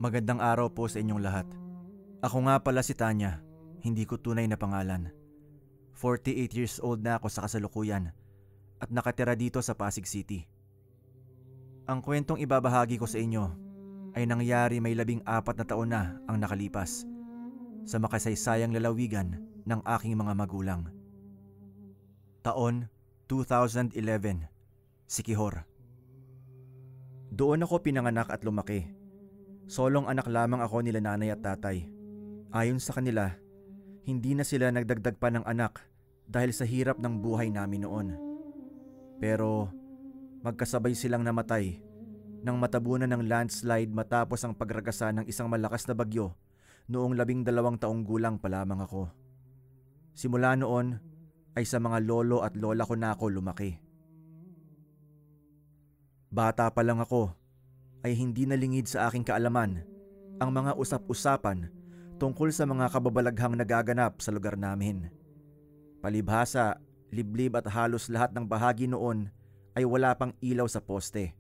Magandang araw po sa inyong lahat. Ako nga pala si Tanya, hindi ko tunay na pangalan. 48 years old na ako sa kasalukuyan at nakatira dito sa Pasig City. Ang kwentong ibabahagi ko sa inyo ay nangyari may 14 na taon na ang nakalipas sa makasaysayang lalawigan ng aking mga magulang. Taon 2011, Siquijor. Doon ako pinanganak at lumaki. Solong anak lamang ako nila nanay at tatay. Ayon sa kanila, hindi na sila nagdagdag pa ng anak dahil sa hirap ng buhay namin noon. Pero magkasabay silang namatay nang matabunan ng landslide matapos ang pagragasa ng isang malakas na bagyo noong 12 taong gulang pa lamang ako. Simula noon ay sa mga lolo at lola ko na ako lumaki. Bata pa lang ako ay hindi nalingid sa aking kaalaman ang mga usap-usapan tungkol sa mga kababalaghang nagaganap sa lugar namin. Palibhasa, liblib at halos lahat ng bahagi noon ay wala pang ilaw sa poste,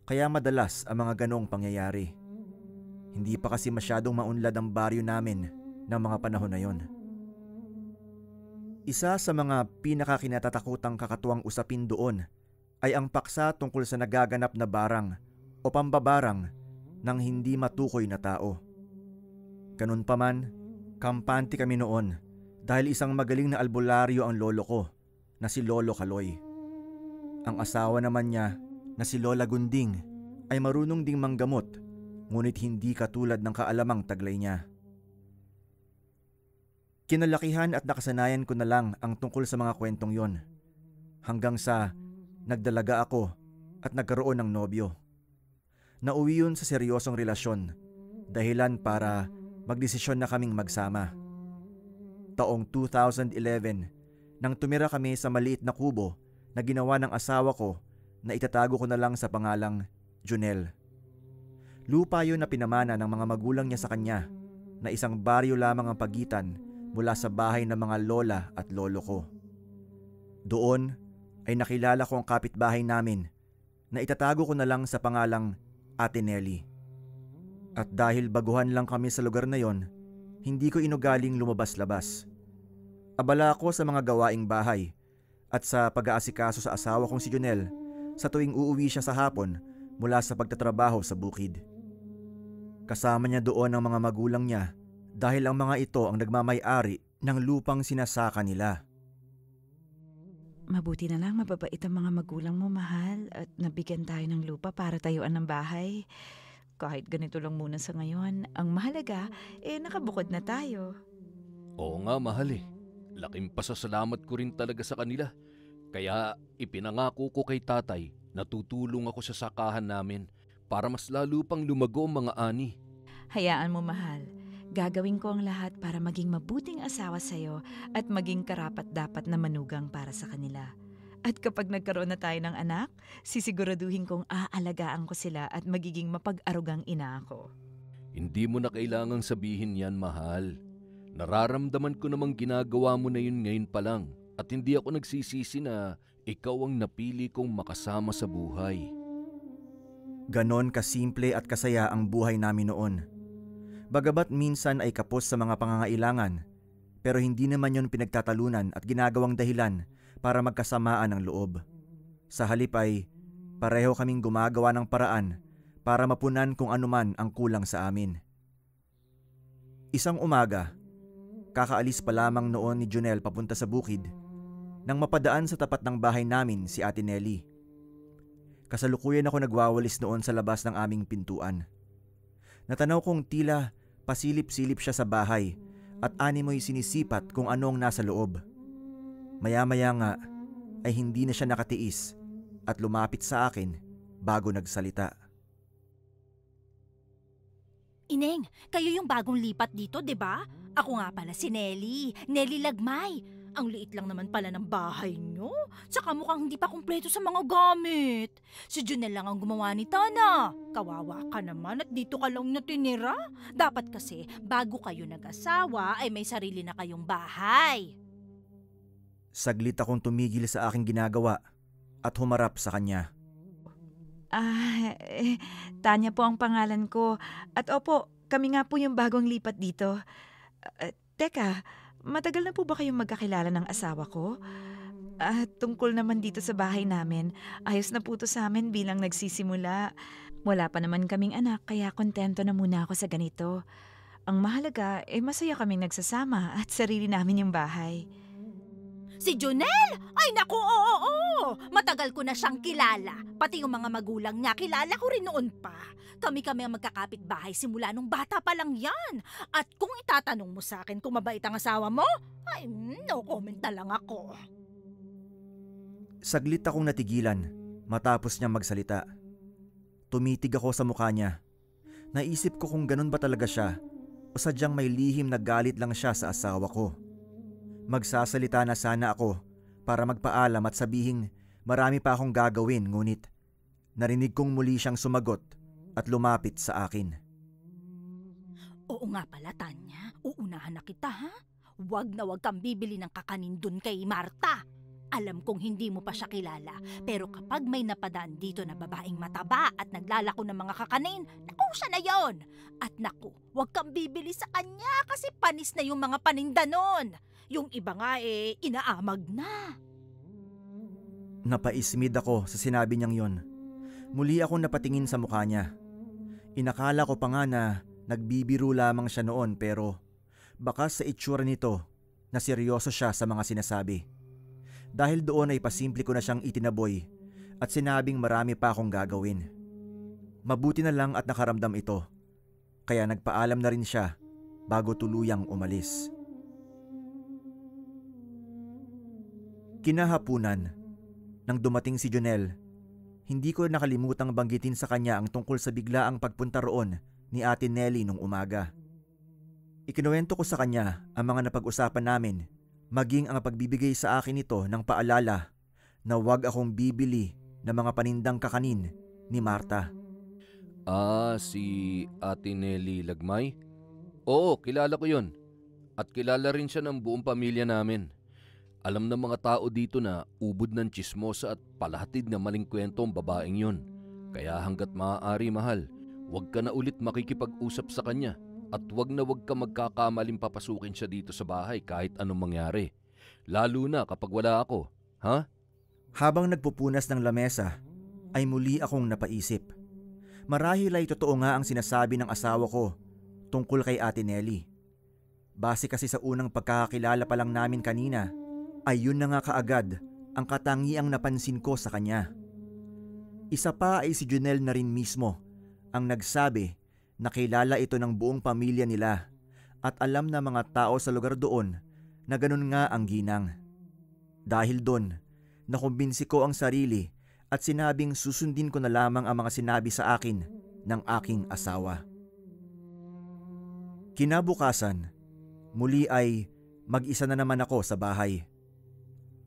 kaya madalas ang mga ganong pangyayari. Hindi pa kasi masyadong maunlad ang baryo namin ng mga panahon na yon. Isa sa mga pinakakinatatakutang kakatuwang usapin doon ay ang paksa tungkol sa nagaganap na barang o pambabarang ng hindi matukoy na tao. Ganun pa man, kampante kami noon dahil isang magaling na albularyo ang lolo ko na si Lolo Kaloy. Ang asawa naman niya na si Lola Gunding ay marunong ding manggamot, ngunit hindi katulad ng kaalamang taglay niya. Kinalakihan at nakasanayan ko na lang ang tungkol sa mga kwentong yon, hanggang sa nagdalaga ako at nagkaroon ng nobyo. Nauwi yun sa seryosong relasyon, dahilan para magdesisyon na kaming magsama. Taong 2011, nang tumira kami sa maliit na kubo na ginawa ng asawa ko na itatago ko na lang sa pangalang Junel. Lupa yun na pinamana ng mga magulang niya sa kanya, na isang baryo lamang ang pagitan mula sa bahay ng mga lola at lolo ko. Doon ay nakilala ko ang kapitbahay namin na itatago ko na lang sa pangalang Ate Nelly. At dahil baguhan lang kami sa lugar na yon, hindi ko inugaling lumabas-labas. Abala ako sa mga gawaing bahay at sa pag-aasikaso sa asawa kong si Junel sa tuwing uuwi siya sa hapon mula sa pagtatrabaho sa bukid. Kasama niya doon ang mga magulang niya dahil ang mga ito ang nagmamay-ari ng lupang sinasaka nila. Mabuti na lang mababait ang mga magulang mo, mahal, at nabigyan tayo ng lupa para tayuan ng bahay. Kahit ganito lang muna sa ngayon, ang mahalaga, nakabukod na tayo. Oo nga, mahal eh. Laking pasasalamat ko rin talaga sa kanila. Kaya ipinangako ko kay tatay na tutulong ako sa sakahan namin para mas lalo pang lumago ang mga ani. Hayaan mo, mahal. Gagawin ko ang lahat para maging mabuting asawa sa'yo at maging karapat-dapat na manugang para sa kanila. At kapag nagkaroon na tayo ng anak, sisiguraduhin kong aalagaan ko sila at magiging mapag-arugang ina ako. Hindi mo na kailangang sabihin yan, mahal. Nararamdaman ko namang ginagawa mo na yun ngayon pa lang at hindi ako nagsisisi na ikaw ang napili kong makasama sa buhay. Ganon kasimple at kasaya ang buhay namin noon. Bagamat minsan ay kapos sa mga pangangailangan, pero hindi naman yon pinagtatalunan at ginagawang dahilan para magkasamaan ng loob. Sa halip ay pareho kaming gumagawa ng paraan para mapunan kung anuman ang kulang sa amin. Isang umaga, kakaalis pa lamang noon ni Junel papunta sa bukid nang mapadaan sa tapat ng bahay namin si Ate Nelly. Kasalukuyan ako nagwawalis noon sa labas ng aming pintuan. Natanaw kong tila pasilip-silip siya sa bahay at animoy sinisipat kung anong nasa loob. Maya-maya nga ay hindi na siya nakatiis at lumapit sa akin bago nagsalita. Ineng, kayo yung bagong lipat dito, 'di ba? Ako nga pala si Nelly, Nelly Lagmay. Ang liit lang naman pala ng bahay nyo. Tsaka mukhang hindi pa kumpleto sa mga gamit. Si Junel lang ang gumawa ni Tana. Kawawa ka naman at dito ka lang natinira. Dapat kasi bago kayo nag-asawa ay may sarili na kayong bahay. Saglit akong tumigil sa aking ginagawa at humarap sa kanya. Tanya po ang pangalan ko. At opo, kami nga po yung bagong lipat dito. Teka, matagal na po ba kayong magkakilala ng asawa ko? Tungkol naman dito sa bahay namin, ayos na po to sa amin bilang nagsisimula. Wala pa naman kaming anak kaya kontento na muna ako sa ganito. Ang mahalaga, masaya kaming nagsasama at sarili namin yung bahay. Si Junel? Ay naku, oo. Matagal ko na siyang kilala. Pati yung mga magulang niya, kilala ko rin noon pa. Kami ang magkakapit-bahay simula nung bata pa lang yan. At kung itatanong mo sa akin kung mabait ang asawa mo, ay no comment na lang ako. Saglit akong natigilan matapos niya magsalita. Tumitig ako sa mukha niya. Naisip ko kung ganun ba talaga siya o sadyang may lihim na galit lang siya sa asawa ko. Magsasalita na sana ako para magpaalam at sabihing marami pa akong gagawin, ngunit narinig kong muli siyang sumagot at lumapit sa akin. Oo nga pala, Tanya. Uunahan na kita, ha? Huwag na huwag kang bibili ng kakanin dun kay Marta. Alam kong hindi mo pa siya kilala, pero kapag may napadaan dito na babaeng mataba at naglalako ng mga kakanin, naku, siya na yon. At naku, huwag kang bibili sa kanya kasi panis na yung mga paninda nun. Yung iba nga inaamag na. Napaismid ako sa sinabi niyang yon. Muli akong napatingin sa mukha niya. Inakala ko pa nga na nagbibiro lamang siya noon, pero baka sa itsura nito na seryoso siya sa mga sinasabi. Dahil doon ay pasimple ko na siyang itinaboy at sinabing marami pa akong gagawin. Mabuti na lang at nakaramdam ito, kaya nagpaalam na rin siya bago tuluyang umalis. Kinahapunan, nang dumating si Junel, hindi ko nakalimutang banggitin sa kanya ang tungkol sa biglaang pagpunta roon ni Ate Nelly nung umaga. Ikinuwento ko sa kanya ang mga napag-usapan namin, maging ang pagbibigay sa akin ito ng paalala na huwag akong bibili ng mga panindang kakanin ni Marta. Si Ate Nelly Lagmay? Oo, kilala ko yon. At kilala rin siya ng buong pamilya namin. Alam ng mga tao dito na ubod ng tsismosa at palahatid na maling kwento ang babaeng yon. Kaya hanggat maaari, mahal, huwag ka na ulit makikipag-usap sa kanya. At wag ka magkakamaling papasukin siya dito sa bahay kahit anong mangyari. Lalo na kapag wala ako, ha? Habang nagpupunas ng lamesa, ay muli akong napaisip. Marahil ay totoo nga ang sinasabi ng asawa ko tungkol kay Ate Nelly. Base kasi sa unang pagkakakilala pa lang namin kanina, ay yun na nga kaagad ang katangiang napansin ko sa kanya. Isa pa ay si Junel na rin mismo ang nagsabi na kilala ito ng buong pamilya nila at alam na mga tao sa lugar doon na ganun nga ang ginang. Dahil doon, nakumbinsi ko ang sarili at sinabing susundin ko na lamang ang mga sinabi sa akin ng aking asawa. Kinabukasan, muli ay mag-isa na naman ako sa bahay.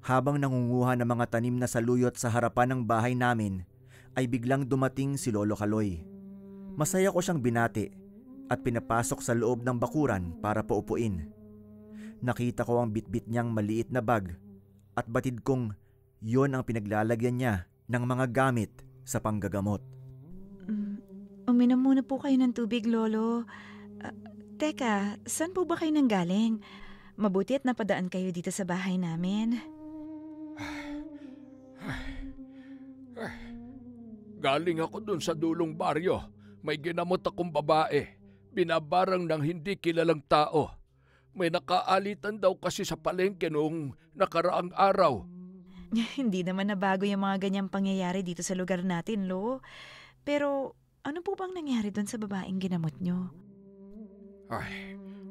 Habang nangunguha ng mga tanim na saluyot sa harapan ng bahay namin, ay biglang dumating si Lolo Kaloy. Masaya ko siyang binati at pinapasok sa loob ng bakuran para paupuin. Nakita ko ang bitbit niyang maliit na bag at batid kong yon ang pinaglalagyan niya ng mga gamit sa panggagamot. Uminom muna po kayo ng tubig, Lolo. Teka, saan po ba kayo nanggaling? Mabuti at napadaan kayo dito sa bahay namin. Galing ako dun sa dulong baryo. May ginamot akong babae. Binabarang ng hindi kilalang tao. May nakaalitan daw kasi sa palengke noong nakaraang araw. Hindi naman nabago yung mga ganyang pangyayari dito sa lugar natin, Lo. Pero ano po bang nangyari doon sa babaeng ginamot nyo?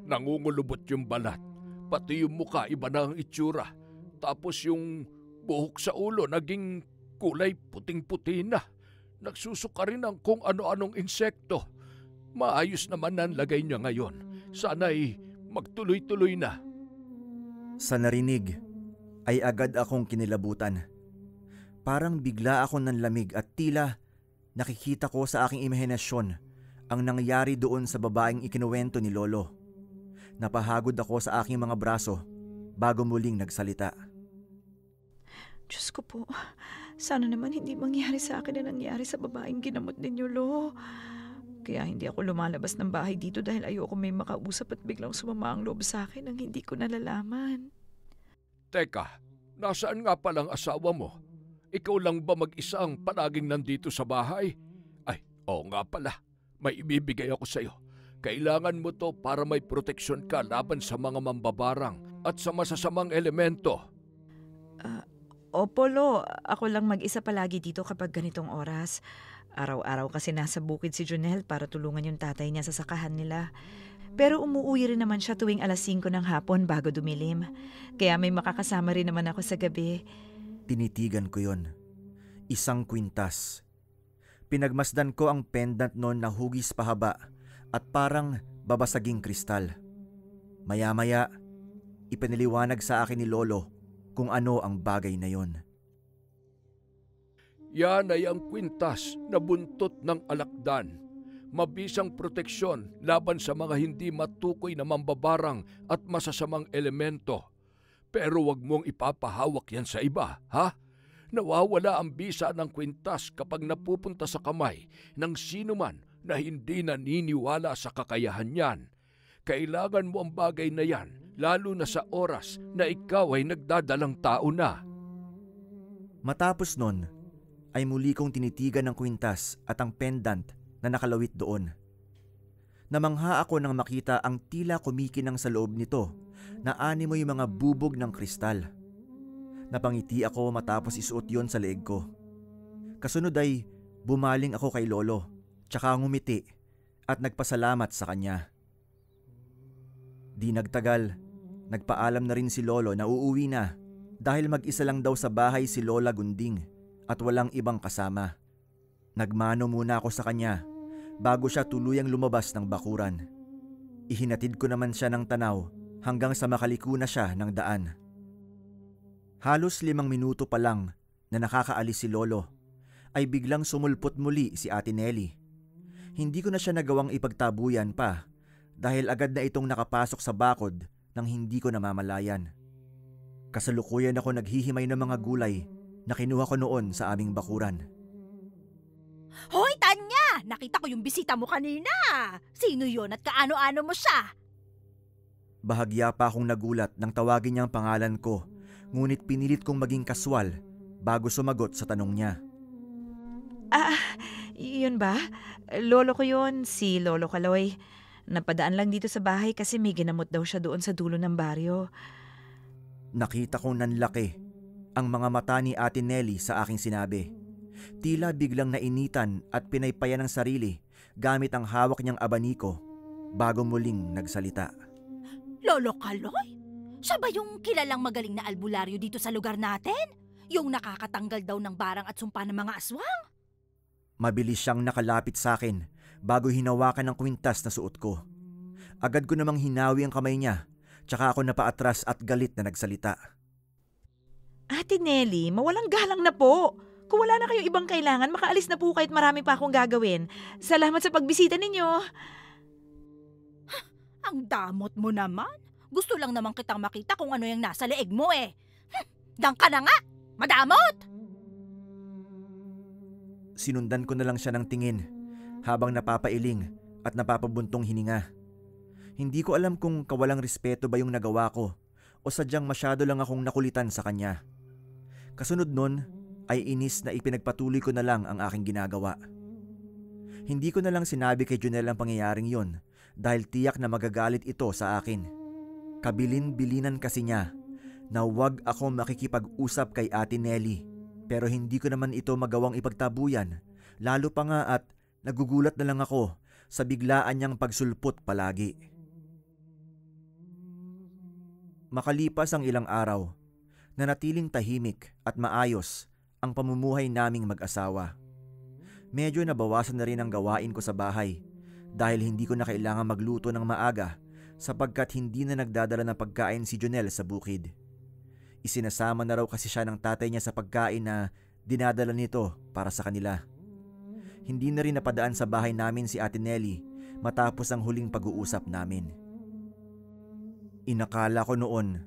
Nangungulubot yung balat. Pati yung muka iba na ang itsura. Tapos yung buhok sa ulo naging kulay puting-puti na. Nagsusuka rin ang kung ano-anong insekto. Maayos naman ang lagay niya ngayon. Sana'y magtuloy-tuloy na. Sa narinig, ay agad akong kinilabutan. Parang bigla ako nanlamig at tila nakikita ko sa aking imahinasyon ang nangyari doon sa babaeng ikinuwento ni Lolo. Napahagod ako sa aking mga braso bago muling nagsalita. Diyos ko po, Sana naman hindi mangyari sa akin na nangyari sa babaeng ginamot ninyo, Lo. Kaya hindi ako lumalabas ng bahay dito dahil ayoko may makausap at biglang sumama ang loob sa akin nang hindi ko nalalaman. Teka, nasaan nga palang asawa mo? Ikaw lang ba mag-isa ang palaging nandito sa bahay? Ay, oo nga pala. May ibibigay ako sa'yo. Kailangan mo to para may proteksyon ka laban sa mga mambabarang at sa masasamang elemento. Opo, Lo. Ako lang mag-isa palagi dito kapag ganitong oras. Araw-araw kasi nasa bukid si Junel para tulungan yung tatay niya sa sakahan nila. Pero umuuwi rin naman siya tuwing alas 5 ng hapon bago dumilim. Kaya may makakasama rin naman ako sa gabi. Tinitigan ko yon. Isang kwintas. Pinagmasdan ko ang pendant noon na hugis pahaba at parang babasaging kristal. Maya-maya, ipinaliwanag sa akin ni Lolo kung ano ang bagay na yon. Yan ay ang kwintas na buntot ng alakdan. Mabisang proteksyon laban sa mga hindi matukoy na mambabarang at masasamang elemento. Pero wag mong ipapahawak yan sa iba, ha? Nawawala ang bisa ng kwintas kapag napupunta sa kamay ng sino man na hindi naniniwala sa kakayahan yan. Kailangan mo ang bagay na yan, lalo na sa oras na ikaw ay nagdadalang tao na. Matapos nun, ay muli kong tinitigan ng kwintas at ang pendant na nakalawit doon. Namangha ako nang makita ang tila kumikinang sa loob nito na animoy mga bubog ng kristal. Napangiti ako matapos isuot yon sa leeg ko. Kasunod ay bumaling ako kay Lolo, tsaka ngumiti at nagpasalamat sa kanya. Di nagtagal, nagpaalam na rin si Lolo na uuwi na dahil mag-isa lang daw sa bahay si Lola Gunding at walang ibang kasama. Nagmano muna ako sa kanya bago siya tuluyang lumabas ng bakuran. Ihinatid ko naman siya ng tanaw hanggang sa makaliko na siya ng daan. Halos 5 minuto pa lang na nakakaalis si Lolo ay biglang sumulpot muli si Ate Nelly. Hindi ko na siya nagawang ipagtabuyan pa dahil agad na itong nakapasok sa bakod nang hindi ko namamalayan. Kasalukuyan ako naghihimay ng mga gulay na kinuha ko noon sa aming bakuran. Hoy, Tanya! Nakita ko yung bisita mo kanina. Sino yon at kaano-ano mo siya? Bahagya pa akong nagulat nang tawagin niyang pangalan ko, ngunit pinilit kong maging kaswal bago sumagot sa tanong niya. Yun ba? Lolo ko yun, si Lolo Kaloy. Napadaan lang dito sa bahay kasi may ginamot daw siya doon sa dulo ng baryo. Nakita kong nanlaki ang mga mata ni Ate Nelly sa aking sinabi. Tila biglang nainitan at pinaypayan ng sarili gamit ang hawak niyang abaniko bago muling nagsalita. Lolo Kaloy? Siya ba yung kilalang magaling na albularyo dito sa lugar natin? Yung nakakatanggal daw ng barang at sumpa ng mga aswang? Mabilis siyang nakalapit sa akin bago hinawakan ng kwintas na suot ko. Agad ko namang hinawi ang kamay niya, tsaka ako napaatras at galit na nagsalita. Ate Nelly, mawalang galang na po. Kung wala na kayong ibang kailangan, makaalis na po kahit marami pa akong gagawin. Salamat sa pagbisita ninyo. Ang damot mo naman. Gusto lang naman kitang makita kung ano yung nasa leeg mo eh. Dang ka na nga! Madamot! Sinundan ko na lang siya ng tingin habang napapailing at napapabuntong hininga. Hindi ko alam kung kawalang respeto ba yung nagawa ko o sadyang masyado lang akong nakulitan sa kanya. Kasunod nun ay inis na ipinagpatuloy ko na lang ang aking ginagawa. Hindi ko na lang sinabi kay Junel ang pangyayaring yon dahil tiyak na magagalit ito sa akin. Kabilin-bilinan kasi niya na huwag ako makikipag-usap kay Ate Nelly, pero hindi ko naman ito magawang ipagtabuyan, lalo pa nga at nagugulat na lang ako sa biglaan niyang pagsulpot palagi. Makalipas ang ilang araw, nanatiling tahimik at maayos ang pamumuhay naming mag-asawa. Medyo nabawasan na rin ang gawain ko sa bahay dahil hindi ko na kailangan magluto ng maaga sapagkat hindi na nagdadala ng pagkain si Junel sa bukid. Isinasama na raw kasi siya ng tatay niya sa pagkain na dinadala nito para sa kanila. Hindi na rin napadaan sa bahay namin si Ate Nelly matapos ang huling pag-uusap namin. Inakala ko noon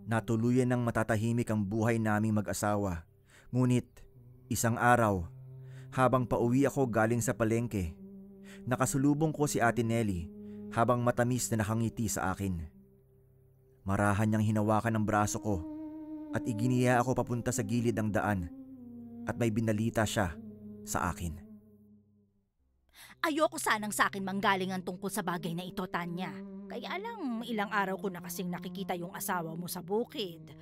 na tuluyan ng matatahimik ang buhay naming mag-asawa, ngunit Isang araw, habang pauwi ako galing sa palengke, nakasulubong ko si Ate Nelly habang matamis na nakangiti sa akin. Marahan niyang hinawakan ang braso ko at iginiya ako papunta sa gilid ng daan at may binalita siya sa akin. Ayoko sanang sa akin manggalingan tungkol sa bagay na ito, Tanya. Kaya lang, ilang araw ko na kasing nakikita yung asawa mo sa bukid.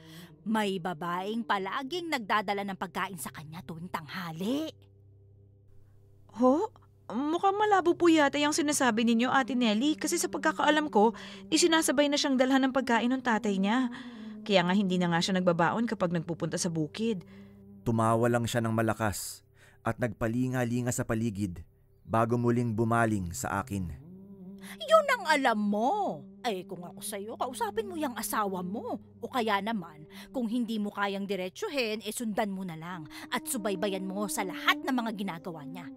May babaeng palaging nagdadala ng pagkain sa kanya tuwing tanghali. Ho? Mukhang malabo po yata yung sinasabi ninyo, Ate Nelly, kasi sa pagkakaalam ko, isinasabay na siyang dalhan ng pagkain ng tatay niya. Kaya nga hindi na nga siya nagbabaon kapag nagpupunta sa bukid. Tumawa lang siya ng malakas at nagpalinga-linga sa paligid bago muling bumaling sa akin. Yun ang alam mo. Ay, kung ako sa'yo, kausapin mo yung asawa mo. O kaya naman, kung hindi mo kayang diretsuhin, sundan mo na lang at subaybayan mo sa lahat ng mga ginagawa niya.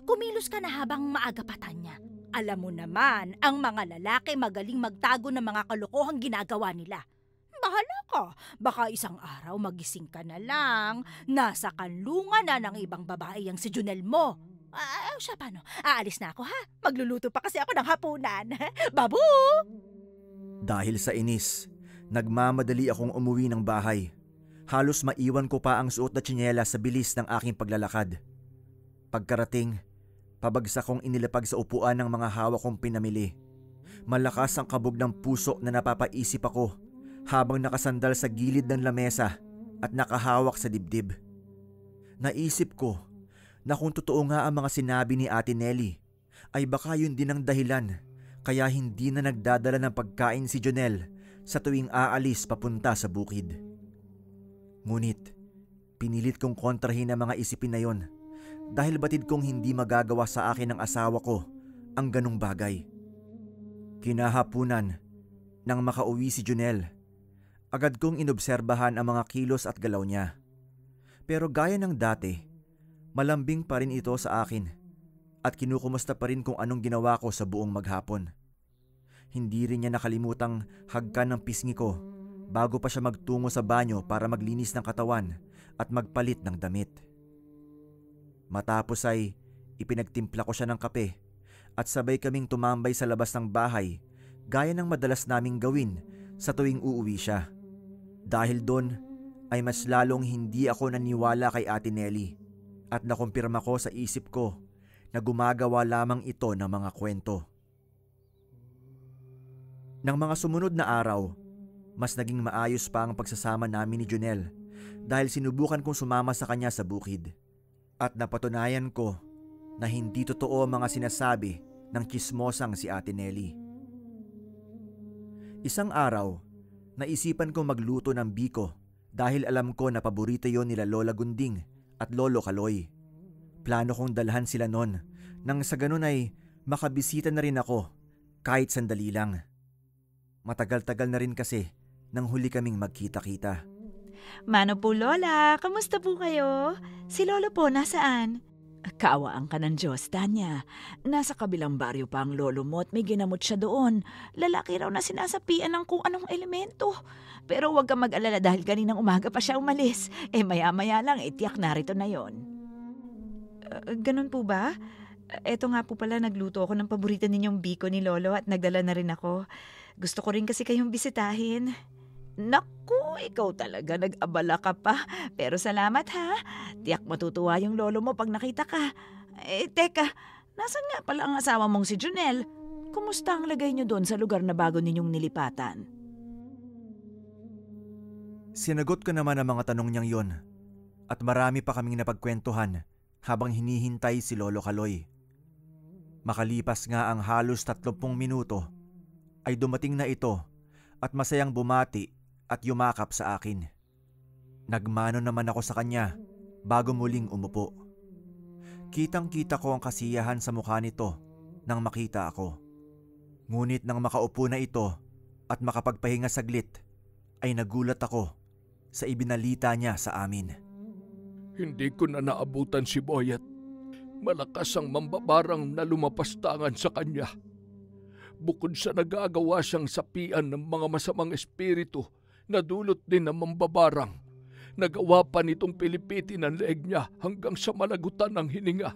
Kumilos ka na habang maaga pa, Tanya. Alam mo naman, ang mga lalaki magaling magtago ng mga kalokohang ginagawa nila. Bahala ka. Baka isang araw magising ka na lang, nasa kanlungan na ng ibang babae ang si Junel mo. Siya paano? Aalis na ako, ha? Magluluto pa kasi ako ng hapunan. Babu! Dahil sa inis, nagmamadali akong umuwi ng bahay. Halos maiwan ko pa ang suot na tsinelas sa bilis ng aking paglalakad. Pagkarating, pabagsak kong inilapag sa upuan ng mga hawak kong pinamili. Malakas ang kabog ng puso na napapaisip ako habang nakasandal sa gilid ng lamesa at nakahawak sa dibdib. Naisip ko na kung totoo nga ang mga sinabi ni Ate Nelly, ay baka yun din ang dahilan kaya hindi na nagdadala ng pagkain si Jonel sa tuwing aalis papunta sa bukid. Ngunit, pinilit kong kontrahin ang mga isipin na yon dahil batid kong hindi magagawa sa akin ng asawa ko ang ganong bagay. Kinahapunan, nang makauwi si Jonel, agad kong inobserbahan ang mga kilos at galaw niya. Pero gaya ng dati, malambing pa rin ito sa akin at kinukumusta pa rin kung anong ginawa ko sa buong maghapon. Hindi rin niya nakalimutang hagkan ng pisngi ko bago pa siya magtungo sa banyo para maglinis ng katawan at magpalit ng damit. Matapos ay ipinagtimpla ko siya ng kape at sabay kaming tumambay sa labas ng bahay gaya ng madalas naming gawin sa tuwing uuwi siya. Dahil doon ay mas lalong hindi ako naniwala kay Ate Nelly at nakumpirma ko sa isip ko na gumagawa lamang ito ng mga kwento. Nang mga sumunod na araw, mas naging maayos pa ang pagsasama namin ni Jonel dahil sinubukan kong sumama sa kanya sa bukid. At napatunayan ko na hindi totoo ang mga sinasabi ng tsismosang si Ate Nelly. Isang araw, naisipan kong magluto ng biko dahil alam ko na paborito yon nila Lola Gunding at Lolo Kaloy. Plano kong dalhan sila nun nang sa ganun ay makabisita na rin ako kahit sandali lang. Matagal-tagal na rin kasi nang huli kaming magkita-kita. Mano po, Lola, kamusta po kayo? Si Lolo po, nasaan? Kaawaan ka ng Diyos, Tanya. Nasa kabilang baryo pa ang lolo mo at may ginamot siya doon. Lalaki raw na sinasapian ng kung anong elemento. Pero huwag kang mag-alala dahil kaninang umaga pa siya umalis. Maya-maya lang, tiyak narito na yon. Ganun po ba? Eto nga po pala, nagluto ako ng paborito ninyong biko ni Lolo at nagdala na rin ako. Gusto ko rin kasi kayong bisitahin. Naku, ikaw talaga, nag-abala ka pa. Pero salamat ha. Tiyak matutuwa yung lolo mo pag nakita ka. Teka, nasan nga pala ang asawa mong si Jonel? Kumusta ang lagay niyo doon sa lugar na bago ninyong nilipatan? Sinagot ko naman ang mga tanong niyang yon at marami pa kaming napagkwentuhan habang hinihintay si Lolo Kaloy. Makalipas nga ang halos 30 minuto ay dumating na ito at masayang bumati at yumakap sa akin. Nagmano naman ako sa kanya bago muling umupo. Kitang-kita ko ang kasiyahan sa mukha nito nang makita ako. Ngunit nang makaupo na ito at makapagpahinga saglit, ay nagulat ako sa ibinalita niya sa amin. Hindi ko na naabutan si Boyet. Malakas ang mambabarang na lumapastangan sa kanya. Bukod sa nagagawa siyang sapian ng mga masamang espiritu na dulot din ng mambabarang, Nagawa pa nitong pilipitin ang leeg niya hanggang sa malagutan ng hininga.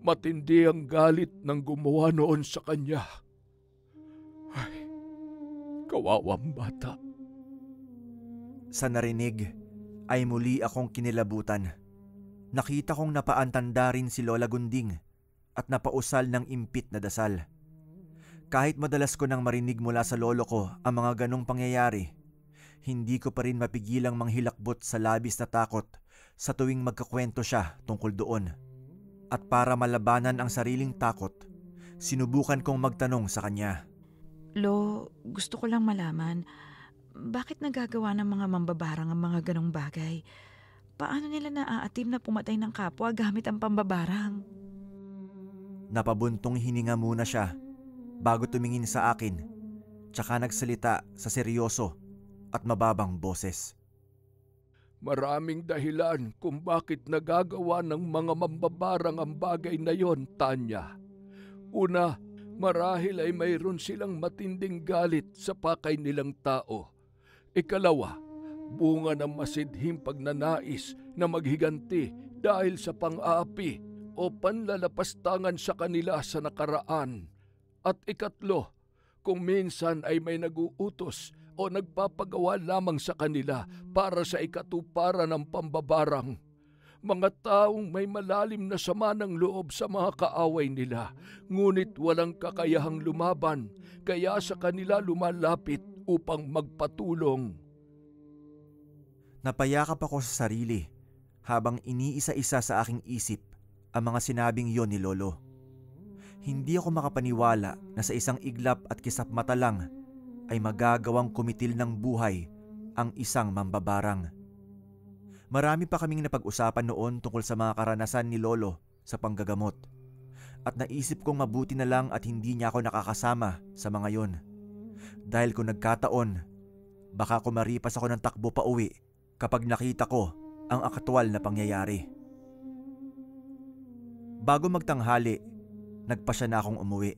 Matindi ang galit ng gumawa noon sa kanya. Ay, kawawang bata. Sa narinig ay muli akong kinilabutan. Nakita kong napaantanda rin si Lola Gunding at napausal ng impit na dasal. Kahit madalas ko nang marinig mula sa lolo ko ang mga ganong pangyayari, hindi ko pa rin mapigilang manghilakbot sa labis na takot sa tuwing magkakwento siya tungkol doon. At para malabanan ang sariling takot, sinubukan kong magtanong sa kanya. Lo, gusto ko lang malaman, bakit nagagawa ng mga mambabarang ang mga ganong bagay? Paano nila naaatim na pumatay ng kapwa gamit ang pambabarang? Napabuntong hininga muna siya bago tumingin sa akin, tsaka nagsalita sa seryoso at mababang boses. Maraming dahilan kung bakit nagagawa ng mga mambabarang ang bagay na yon, Tanya. Una, marahil ay mayroon silang matinding galit sa pakay nilang tao. Ikalawa, bunga ng masidhing pagnanais na maghiganti dahil sa pang-aapi o panlalapastangan sa kanila sa nakaraan. At ikatlo, kung minsan ay may nag-uutos o nagpapagawa lamang sa kanila para sa ikatuparan ng pambabarang. Mga taong may malalim na sama ng loob sa mga kaaway nila, ngunit walang kakayahang lumaban, kaya sa kanila lumalapit upang magpatulong. Napayakap ako sa sarili habang iniisa-isa sa aking isip ang mga sinabing yon ni Lolo. Hindi ako makapaniwala na sa isang iglap at kisap mata lang ay magagawang kumitil ng buhay ang isang mambabarang. Marami pa kaming napag-usapan noon tungkol sa mga karanasan ni Lolo sa panggagamot at naisip kong mabuti na lang at hindi niya ako nakakasama sa mga yon. Dahil kung nagkataon, baka kumaripas ako ng takbo pa uwi kapag nakita ko ang akatwal na pangyayari. Bago magtanghali, nagpasya na akong umuwi.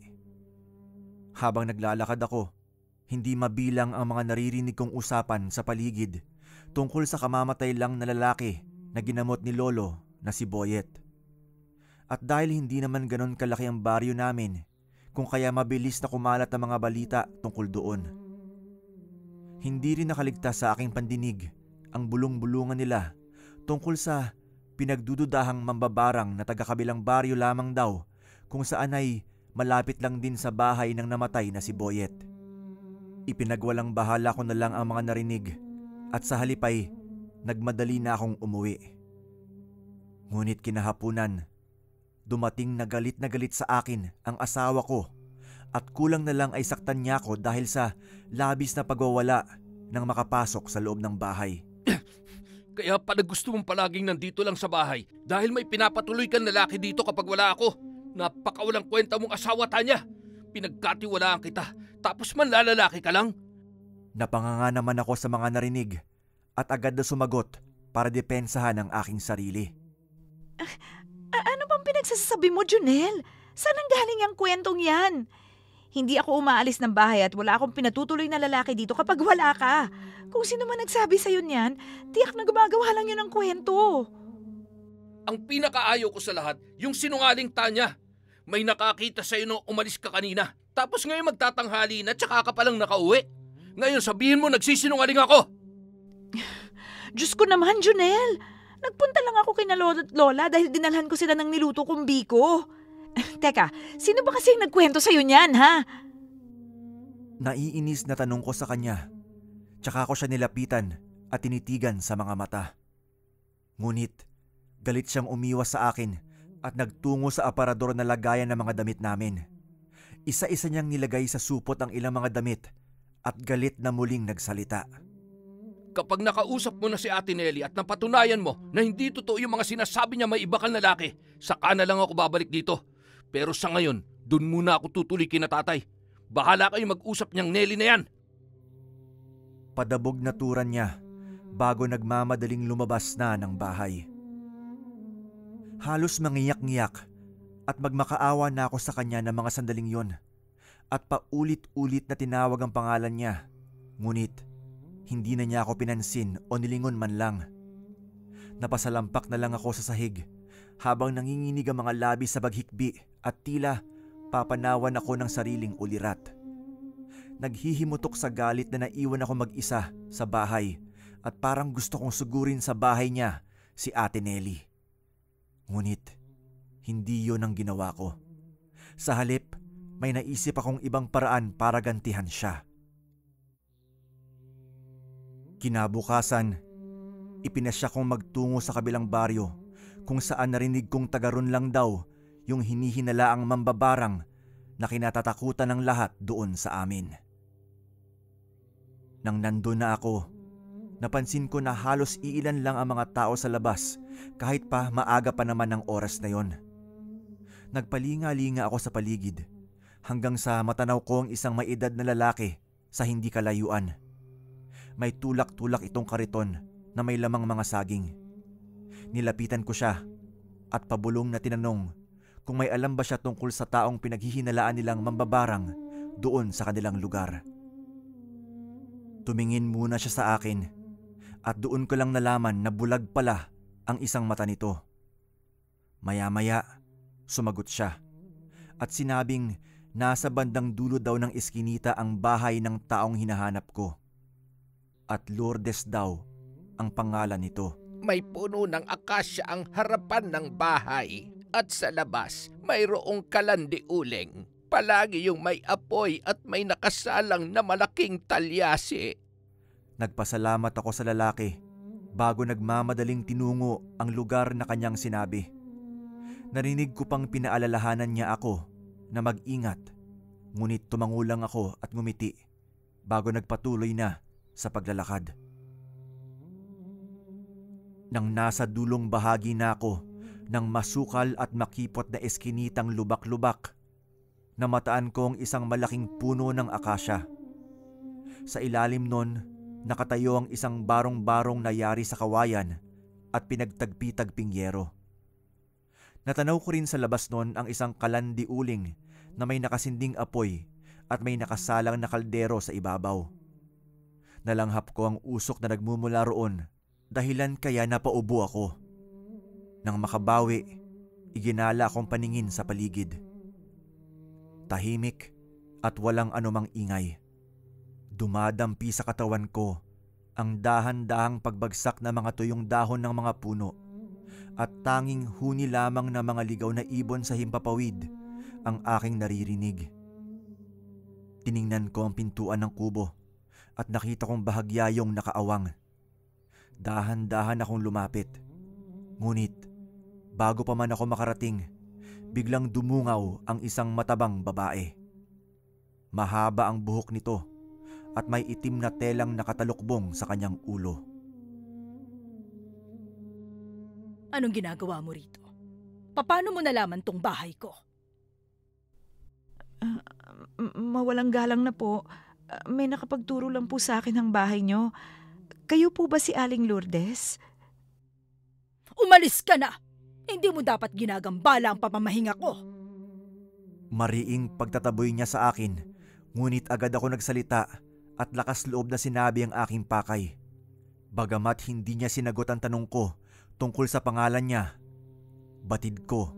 Habang naglalakad ako, hindi mabilang ang mga naririnig kong usapan sa paligid tungkol sa kamamatay lang na lalaki na ginamot ni Lolo na si Boyet. At dahil hindi naman ganon kalaki ang baryo namin, kung kaya mabilis na kumalat ang mga balita tungkol doon. Hindi rin nakaligtas sa aking pandinig ang bulong-bulungan nila tungkol sa pinagdududahang mambabarang na taga-kabilang baryo lamang daw kung saan ay malapit lang din sa bahay ng namatay na si Boyet. Ipinagwalang bahala ko na lang ang mga narinig at sa halipay nagmadali na akong umuwi. Ngunit kinahapunan, dumating na galit sa akin ang asawa ko at kulang na lang ay saktan niya ako dahil sa labis na pagwawala nang makapasok sa loob ng bahay. Kaya pala gusto mong palaging nandito lang sa bahay dahil may pinapatuloy kang lalaki dito kapag wala ako. Napakawalang kwenta mong asawa, Tanya. Pinagkatiwalaan kita, tapos manlalalaki ka lang. Napanganga naman ako sa mga narinig at agad na sumagot para depensahan ang aking sarili. Ano bang pinagsasabi mo, Junel? Saan ang galing ang kwentong yan? Hindi ako umaalis ng bahay at wala akong pinatutuloy na lalaki dito kapag wala ka. Kung sino man nagsabi sa'yo niyan, tiyak na gumagawa lang yun ng kwento. Ang pinakaayaw ko sa lahat, yung sinungaling, Tanya. May nakakita sa'yo nung umalis ka kanina. Tapos ngayon magtatanghali na tsaka ka palang nakauwi. Ngayon sabihin mo nagsisinungaling ako. Diyos ko naman, Junel. Nagpunta lang ako kina Lola at Lola dahil dinalhan ko sila ng niluto kong biko. Teka, sino ba kasi nagkwento sa'yo niyan, ha? Naiinis na tanong ko sa kanya. Tsaka ko siya nilapitan at tinitigan sa mga mata. Ngunit, galit siyang umiwas sa akin at nagtungo sa aparador na lagayan ng mga damit namin. Isa-isa niyang nilagay sa supot ang ilang mga damit at galit na muling nagsalita. Kapag nakausap mo na si Ate Nelly at napatunayan mo na hindi totoo yung mga sinasabi niya may iba kang lalaki, saka na lang ako babalik dito. Pero sa ngayon, dun muna ako tutuloy kina tatay. Bahala kayo mag-usap niyang Nelly na yan. Padabog na turan niya bago nagmamadaling lumabas na ng bahay. Halos mangiyak-ngiyak at magmakaawa na ako sa kanya ng mga sandaling yon at paulit-ulit na tinawag ang pangalan niya. Ngunit Hindi na niya ako pinansin o nilingon man lang. Napasalampak na lang ako sa sahig habang nanginginig ang mga labi sa baghikbi at tila papanawan ako ng sariling ulirat. Naghihimutok sa galit na naiwan ako mag-isa sa bahay at parang gusto kong sugurin sa bahay niya si Ate Nelly. Ngunit hindi yon ang ginawa ko. Sa halip, may naisip akong ibang paraan para gantihan siya. Kinabukasan, ipinasya kong magtungo sa kabilang baryo kung saan narinig kong tagaron lang daw yung hinihinalaang mambabarang na kinatatakutan ng lahat doon sa amin. Nang nandun na ako, napansin ko na halos iilan lang ang mga tao sa labas kahit pa maaga pa naman ang oras na yon. Nagpalinga-linga ako sa paligid hanggang sa matanaw ko ang isang maedad na lalaki sa hindi kalayuan. May tulak-tulak itong kariton na may lamang mga saging. Nilapitan ko siya at pabulong na tinanong kung may alam ba siya tungkol sa taong pinaghihinalaan nilang mambabarang doon sa kanilang lugar. Tumingin muna siya sa akin at doon ko lang nalaman na bulag pala ang isang mata nito. Maya-maya, sumagot siya at sinabing nasa bandang dulo daw ng eskinita ang bahay ng taong hinahanap ko. At Lourdes daw ang pangalan nito. May puno ng akasya ang harapan ng bahay at sa labas mayroong kalandiuling. Palagi yung may apoy at may nakasalang na malaking talyasi. Nagpasalamat ako sa lalaki bago nagmamadaling tinungo ang lugar na kanyang sinabi. Narinig ko pang pinaalalahanan niya ako na mag-ingat, ngunit tumango lang ako at ngumiti bago nagpatuloy na sa paglalakad. Nang nasa dulong bahagi na ako ng masukal at makipot na eskinitang lubak-lubak, namataan ko ang isang malaking puno ng akasya. Sa ilalim nun, nakatayo ang isang barong-barong na yari sa kawayan at pinagtagpi-tagping yero. Natanaw ko rin sa labas nun ang isang kalandiuling na may nakasinding apoy at may nakasalang na kaldero sa ibabaw. Nalanghap ko ang usok na nagmumula roon, dahilan kaya napaubo ako. Nang makabawi, iginala akong paningin sa paligid. Tahimik at walang anumang ingay. Dumadampi sa katawan ko ang dahan-dahang pagbagsak ng mga tuyong dahon ng mga puno at tanging huni lamang ng mga ligaw na ibon sa himpapawid ang aking naririnig. Tiningnan ko ang pintuan ng kubo at nakita kong bahagya yung nakaawang. Dahan-dahan akong lumapit. Ngunit bago pa man ako makarating, biglang dumungaw ang isang matabang babae. Mahaba ang buhok nito at may itim na telang nakatalukbong sa kanyang ulo. Anong ginagawa mo rito? Paano mo nalaman tong bahay ko? Mawalang galang na po. May nakapagturo lang po sa akin ang bahay nyo. Kayo po ba si Aling Lourdes? Umalis ka na! Hindi mo dapat ginagambala ang pamamahinga ko. Mariing pagtataboy niya sa akin, ngunit agad ako nagsalita at lakas loob na sinabi ang aking pakay. Bagamat hindi niya sinagot ang tanong ko tungkol sa pangalan niya, batid ko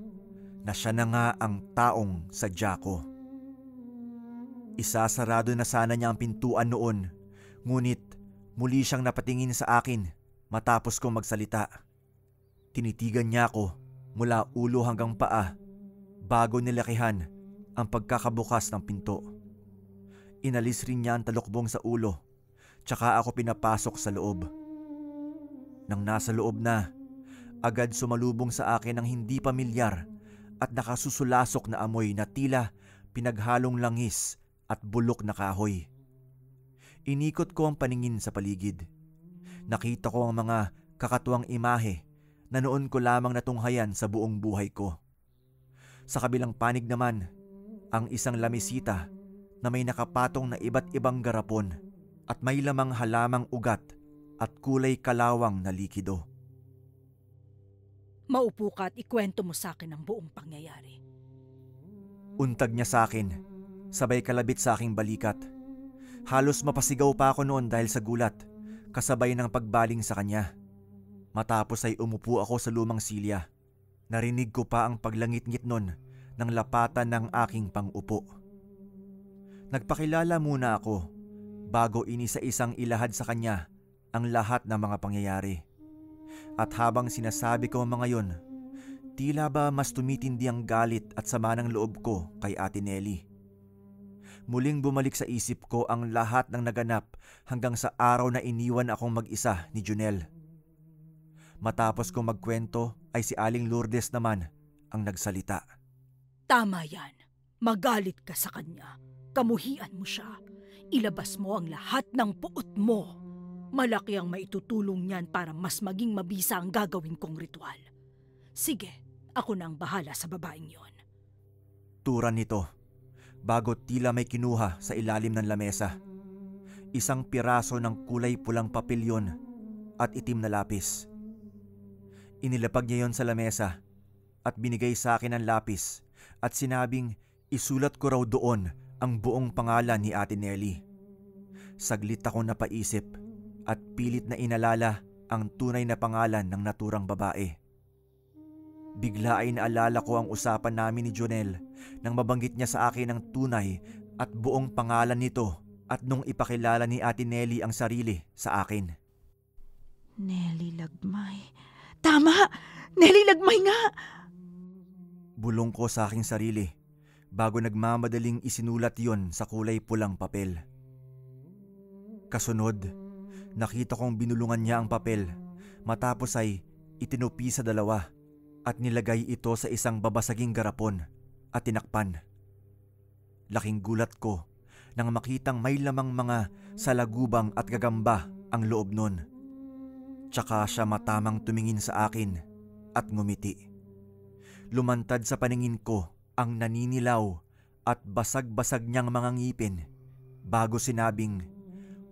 na siya na nga ang taong sadya ko. Isasarado na sana niya ang pintuan noon, ngunit muli siyang napatingin sa akin matapos kong magsalita. Tinitigan niya ako mula ulo hanggang paa bago nilakihan ang pagkakabukas ng pinto. Inalis rin niya ang talukbong sa ulo, tsaka ako pinapasok sa loob. Nang nasa loob na, agad sumalubong sa akin ang hindi pamilyar at nakasusulasok na amoy na tila pinaghalong langis at bulok na kahoy. Inikot ko ang paningin sa paligid. Nakita ko ang mga kakatuwang imahe na noon ko lamang natunghayan sa buong buhay ko. Sa kabilang panig naman, ang isang lamisita na may nakapatong na iba't ibang garapon at may lamang halamang ugat at kulay kalawang na likido. Maupo ka at ikwento mo sa akin ang buong pangyayari. Untag niya sa akin, sabay kalabit sa aking balikat. Halos mapasigaw pa ako noon dahil sa gulat kasabay ng pagbaling sa kanya. Matapos ay umupo ako sa lumang silya. Narinig ko pa ang paglangit-ngit nun ng lapatan ng aking pang-upo. Nagpakilala muna ako bago inisa-isang ilahad sa kanya ang lahat ng mga pangyayari. At habang sinasabi ko ang mga yon, tila ba mas tumitindi ang galit at sama ng loob ko kay Ate Nelly. Muling bumalik sa isip ko ang lahat ng naganap hanggang sa araw na iniwan akong mag-isa ni Junel. Matapos kong magkwento ay si Aling Lourdes naman ang nagsalita. Tama yan. Magalit ka sa kanya. Kamuhian mo siya. Ilabas mo ang lahat ng puot mo. Malaki ang maitutulong niyan para mas maging mabisa ang gagawin kong ritual. Sige, ako na ang bahala sa babaeng yon. Turan nito, bago tila may kinuha sa ilalim ng lamesa. Isang piraso ng kulay pulang papel yon at itim na lapis. Inilapag niya yon sa lamesa at binigay sa akin ang lapis at sinabing isulat ko raw doon ang buong pangalan ni Ate Nelly. Saglit ako napaisip at pilit na inalala ang tunay na pangalan ng naturang babae. Bigla ay naalala ko ang usapan namin ni Jonel nang mabanggit niya sa akin ang tunay at buong pangalan nito at nung ipakilala ni Ate Nelly ang sarili sa akin. Nelly Lagmay. Tama! Nelly Lagmay nga! Bulong ko sa aking sarili bago nagmamadaling isinulat yon sa kulay pulang papel. Kasunod, nakita kong binulungan niya ang papel matapos ay itinupi sa dalawa at nilagay ito sa isang babasaging garapon at tinakpan. Laking gulat ko nang makitang may lamang mga salagubang at gagamba ang loob nun. Tsaka siya matamang tumingin sa akin at ngumiti. Lumantad sa paningin ko ang naninilaw at basag-basag niyang mga ngipin bago sinabing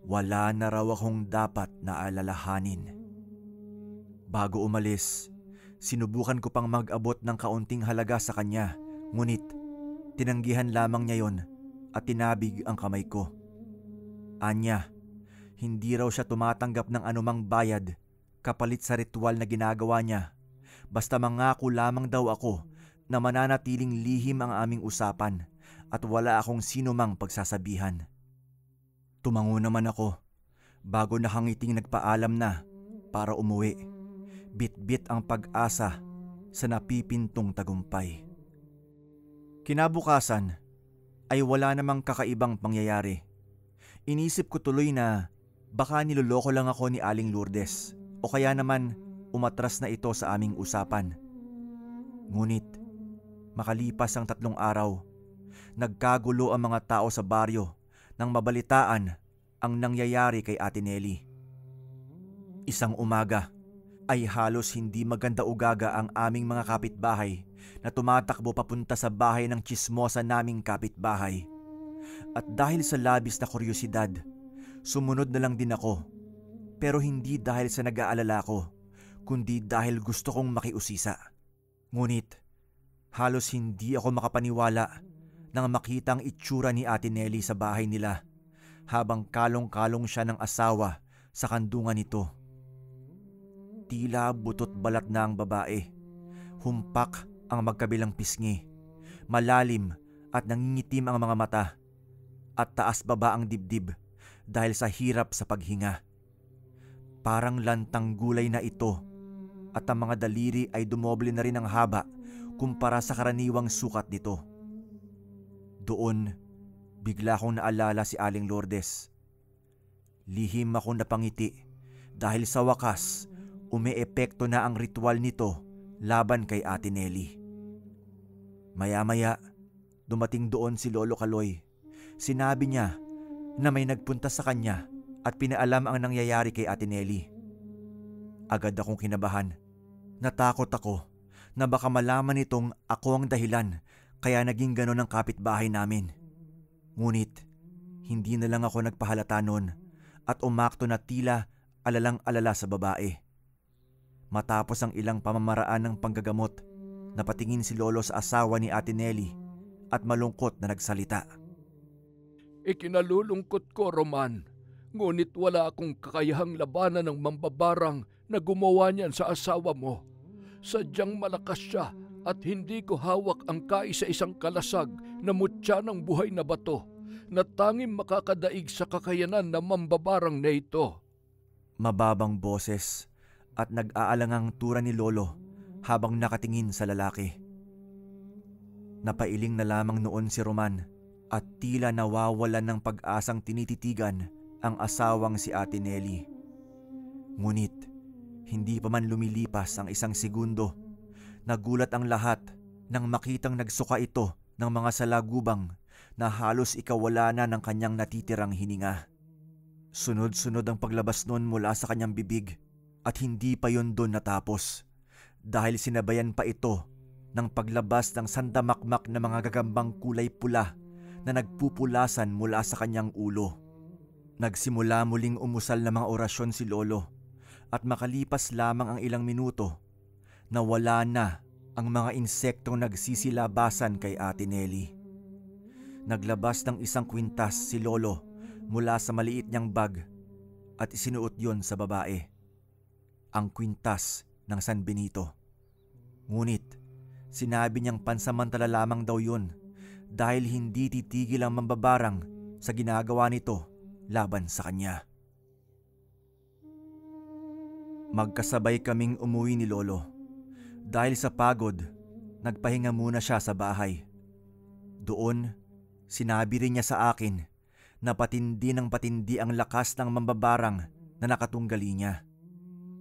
wala na raw akong dapat na alalahanin. Bago umalis, sinubukan ko pang mag-abot ng kaunting halaga sa kanya, ngunit tinanggihan lamang niya yon at tinabig ang kamay ko. Anya, hindi raw siya tumatanggap ng anumang bayad kapalit sa ritual na ginagawa niya. Basta mangako lamang daw ako na mananatiling lihim ang aming usapan at wala akong sinumang pagsasabihan. Tumango naman ako bago nakangiting nagpaalam na para umuwi. Bit-bit ang pag-asa sa napipintong tagumpay. Kinabukasan ay wala namang kakaibang pangyayari. Inisip ko tuloy na baka niloloko lang ako ni Aling Lourdes o kaya naman umatras na ito sa aming usapan. Ngunit makalipas ang 3 araw, nagkagulo ang mga tao sa baryo nang mabalitaan ang nangyayari kay Ate Nelly. Isang umaga ay halos hindi maganda ugaga ang aming mga kapitbahay na tumatakbo papunta sa bahay ng tsismosa naming kapitbahay. At dahil sa labis na kuryosidad, sumunod na lang din ako. Pero hindi dahil sa nag-aalala ko, kundi dahil gusto kong makiusisa. Ngunit halos hindi ako makapaniwala nang makita ang itsura ni Ate Nelly sa bahay nila habang kalong-kalong siya ng asawa sa kandungan nito. Tila butot balat na ang babae. Humpak ang magkabilang pisngi. Malalim at nangingitim ang mga mata. At taas-baba ang dibdib dahil sa hirap sa paghinga. Parang lantang gulay na ito at ang mga daliri ay dumoble na rin ang haba kumpara sa karaniwang sukat nito. Doon, bigla kong naalala si Aling Lourdes. Lihim akong napangiti dahil sa wakas, umeepekto na ang ritual nito laban kay Ate Nelly. Maya-maya, dumating doon si Lolo Kaloy. Sinabi niya na may nagpunta sa kanya at pinaalam ang nangyayari kay Ate Nelly. Agad akong kinabahan. Natakot ako na baka malaman nitong ako ang dahilan kaya naging ganon ang kapitbahay namin. Ngunit, hindi na lang ako nagpahalata noon at umakto na tila alalang-alala sa babae. Matapos ang ilang pamamaraan ng panggagamot, napatingin si Lolo sa asawa ni Ate Nelly at malungkot na nagsalita. Ikinalulungkot ko, Roman. Ngunit wala akong kakayahang labanan ng mambabarang na gumawa niyan sa asawa mo. Sadyang malakas siya at hindi ko hawak ang kaisa-isang kalasag na mutya ng buhay na bato na tanging makakadaig sa kakayanan na mambabarang na ito. Mababang boses at nag-aalangang tura ni Lolo habang nakatingin sa lalaki. Napailing na lamang noon si Roman at tila nawawalan ng pag-asang tinititigan ang asawang si Ate Nelly. Ngunit hindi pa man lumilipas ang isang segundo, nagulat ang lahat nang makitang nagsuka ito ng mga salagubang na halos ikawala na ng kanyang natitirang hininga. Sunod-sunod ang paglabas nun mula sa kanyang bibig at hindi pa yon doon natapos dahil sinabayan pa ito ng paglabas ng sandamakmak na mga gagambang kulay pula na nagpupulasan mula sa kanyang ulo. Nagsimula muling umusal ng mga orasyon si Lolo at makalipas lamang ang ilang minuto, nawala na ang mga insektong nagsisilabasan kay Ate Nelly. Naglabas ng isang kwintas si Lolo mula sa maliit niyang bag at isinuot yon sa babae. Ang kwintas ng San Benito. Ngunit sinabi niyang pansamantala lamang daw yun dahil hindi titigil ang mambabarang sa ginagawa nito laban sa kanya. Magkasabay kaming umuwi ni Lolo. Dahil sa pagod, nagpahinga muna siya sa bahay. Doon, sinabi rin niya sa akin na patindi ng patindi ang lakas ng mambabarang na nakatunggali niya.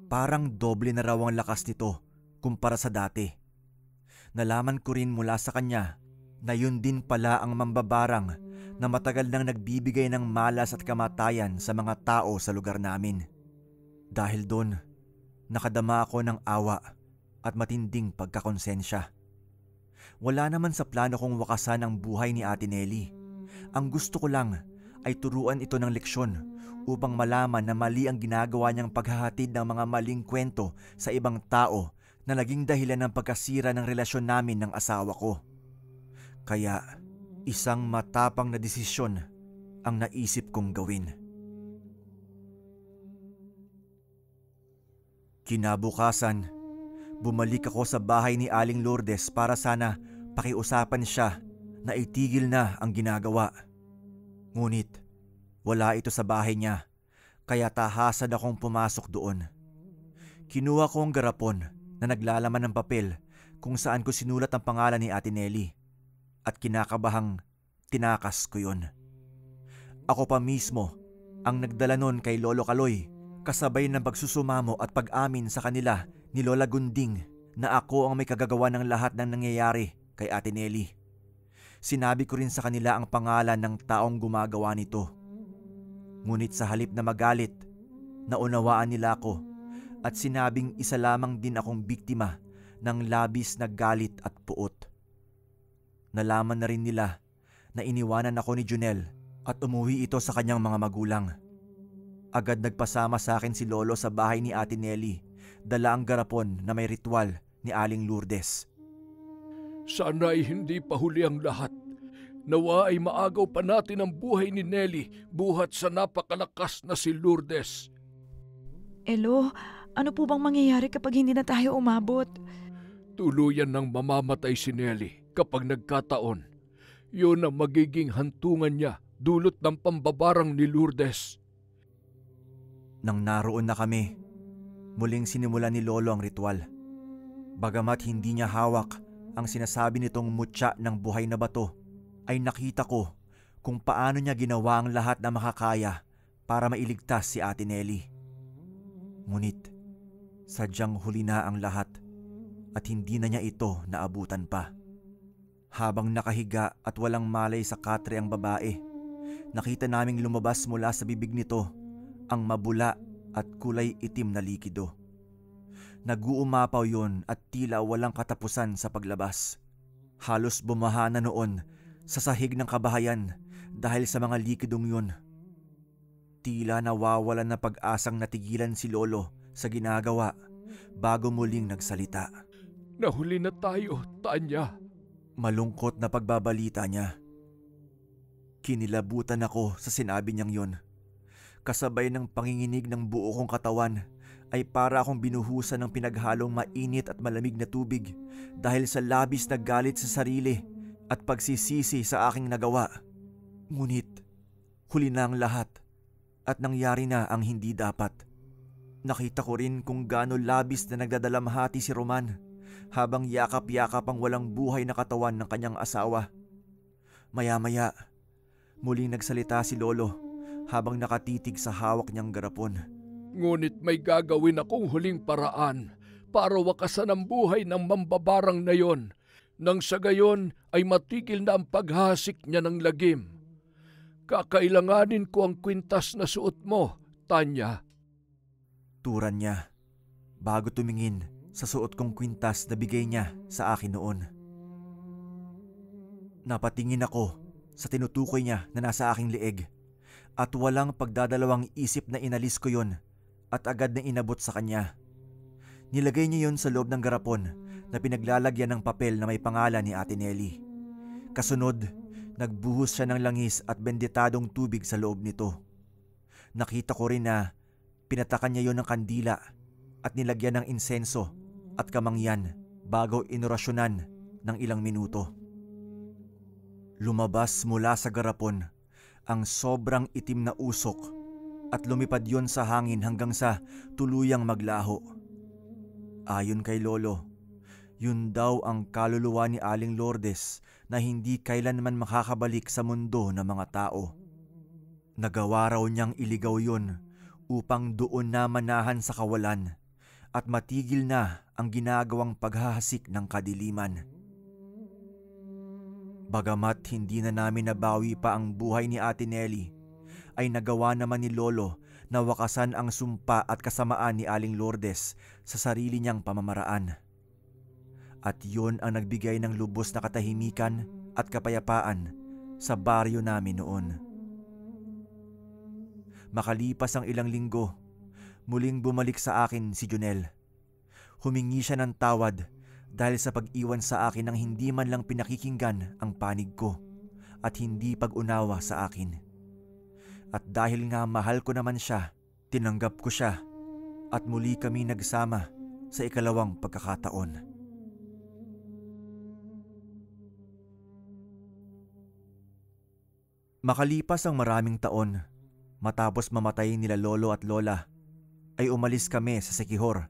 Parang doble na raw ang lakas nito kumpara sa dati. Nalaman ko rin mula sa kanya na yun din pala ang mambabarang na matagal nang nagbibigay ng malas at kamatayan sa mga tao sa lugar namin. Dahil doon, nakadama ako ng awa at matinding pagkakonsensya. Wala naman sa plano kong wakasan ang buhay ni Ate Nelly. Ang gusto ko lang ay turuan ito ng leksyon upang malaman na mali ang ginagawa niyang paghahatid ng mga maling kwento sa ibang tao na naging dahilan ng pagkasira ng relasyon namin ng asawa ko. Kaya isang matapang na desisyon ang naisip kong gawin. Kinabukasan, bumalik ako sa bahay ni Aling Lourdes para sana pakiusapan siya na itigil na ang ginagawa. Ngunit wala ito sa bahay niya, kaya tahasan akong pumasok doon. Kinuha ko ang garapon na naglalaman ng papel kung saan ko sinulat ang pangalan ni Ate Nelly at kinakabahang tinakas ko yun. Ako pa mismo ang nagdala nun kay Lolo Kaloy kasabay ng pagsusumamo at pag-amin sa kanila ni Lola Gunding na ako ang may kagagawa ng lahat ng nangyayari kay Ate Nelly. Sinabi ko rin sa kanila ang pangalan ng taong gumagawa nito. Ngunit sa halip na magalit, naunawaan nila ako at sinabing isa lamang din akong biktima ng labis na galit at puot. Nalaman na rin nila na iniwanan ako ni Junel at umuwi ito sa kanyang mga magulang. Agad nagpasama sa akin si Lolo sa bahay ni Ate Nelly, dala ang garapon na may ritual ni Aling Lourdes. Sana'y hindi pa huli ang lahat. Nawa ay maagaw pa natin ang buhay ni Nelly buhat sa napakalakas na si Lourdes. Elo, ano po bang mangyayari kapag hindi na tayo umabot? Tuluyan ng mamamatay si Nelly kapag nagkataon. Yun ang magiging hantungan niya dulot ng pambabarang ni Lourdes. Nang naroon na kami, muling sinimulan ni Lolo ang ritual. Bagamat hindi niya hawak ang sinasabi nitong mutya ng buhay na bato, ay nakita ko kung paano niya ginawa ang lahat na makakaya para mailigtas si Ate Nelly. Ngunit sadyang huli na ang lahat at hindi na niya ito naabutan pa. Habang nakahiga at walang malay sa katre ang babae, nakita naming lumabas mula sa bibig nito ang mabula at kulay itim na likido. Nag-uumapaw yun at tila walang katapusan sa paglabas. Halos bumaha na noon sa sahig ng kabahayan dahil sa mga likidong yun. Tila nawawalan na pag-asang natigilan si Lolo sa ginagawa bago muling nagsalita. Nahuli na tayo, Tanya. Malungkot na pagbabalita niya. Kinilabutan ako sa sinabi niyang yun. Kasabay ng panginginig ng buo kong katawan ay para akong binuhusan ng pinaghalong mainit at malamig na tubig dahil sa labis na galit sa sarili at pagsisisi sa aking nagawa. Ngunit huli na ang lahat at nangyari na ang hindi dapat. Nakita ko rin kung gaano labis na nagdadalamhati si Roman habang yakap-yakap ang walang buhay na katawan ng kanyang asawa. Maya-maya, muling nagsalita si Lolo habang nakatitig sa hawak niyang garapon. Ngunit may gagawin akong huling paraan para wakasan ang buhay ng mambabarang na yon, nang sa gayon ay matigil na ang paghasik niya ng lagim. Kakailanganin ko ang kwintas na suot mo, Tanya. Turan niya bago tumingin sa suot kong kwintas na bigay niya sa akin noon. Napatingin ako sa tinutukoy niya na nasa aking leeg at walang pagdadalawang isip na inalis ko yon at agad na inabot sa kanya. Nilagay niya yon sa loob ng garapon na pinaglalagyan ng papel na may pangalan ni Ate Nelly. Kasunod, nagbuhos siya ng langis at benditadong tubig sa loob nito. Nakita ko rin na pinatakan niya yon ng kandila at nilagyan ng insenso at kamangyan bago inorasyonan ng ilang minuto. Lumabas mula sa garapon ang sobrang itim na usok at lumipad yon sa hangin hanggang sa tuluyang maglaho. Ayon kay Lolo, yun daw ang kaluluwa ni Aling Lourdes na hindi kailanman makakabalik sa mundo ng mga tao. Nagawa raw niyang iligaw yon upang doon na manahan sa kawalan at matigil na ang ginagawang paghahasik ng kadiliman. Bagamat hindi na namin nabawi pa ang buhay ni Ate Nelly, ay nagawa naman ni Lolo na wakasan ang sumpa at kasamaan ni Aling Lourdes sa sarili niyang pamamaraan. At yon ang nagbigay ng lubos na katahimikan at kapayapaan sa baryo namin noon. Makalipas ang ilang linggo, muling bumalik sa akin si Junel. Humingi siya ng tawad dahil sa pag-iwan sa akin ng hindi man lang pinakikinggan ang panig ko at hindi pag-unawa sa akin. At dahil nga mahal ko naman siya, tinanggap ko siya at muli kami nagsama sa ikalawang pagkakataon. Makalipas ang maraming taon, matapos mamatay nila Lolo at Lola, ay umalis kami sa Siquijor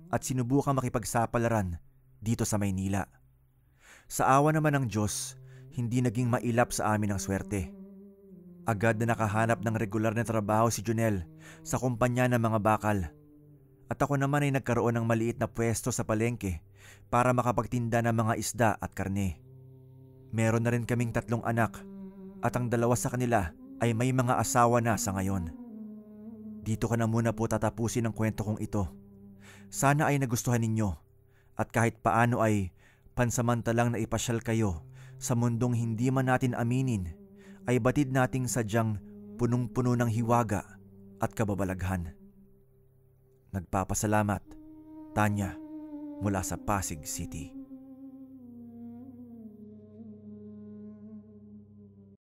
at sinubukang makipagsapalaran dito sa Maynila. Sa awa naman ng Diyos, hindi naging mailap sa amin ang swerte. Agad na nakahanap ng regular na trabaho si Junel sa kumpanya ng mga bakal. At ako naman ay nagkaroon ng maliit na pwesto sa palengke para makapagtinda ng mga isda at karne. Meron na rin kaming 3 anak at ang 2 sa kanila ay may mga asawa na sa ngayon. Dito ka na muna po tatapusin ang kwento kong ito. Sana ay nagustuhan ninyo at kahit paano ay pansamantalang na ipasyal kayo sa mundong hindi man natin aminin, ay batid nating sadyang punong-puno ng hiwaga at kababalaghan. Nagpapasalamat, Tanya, mula sa Pasig City.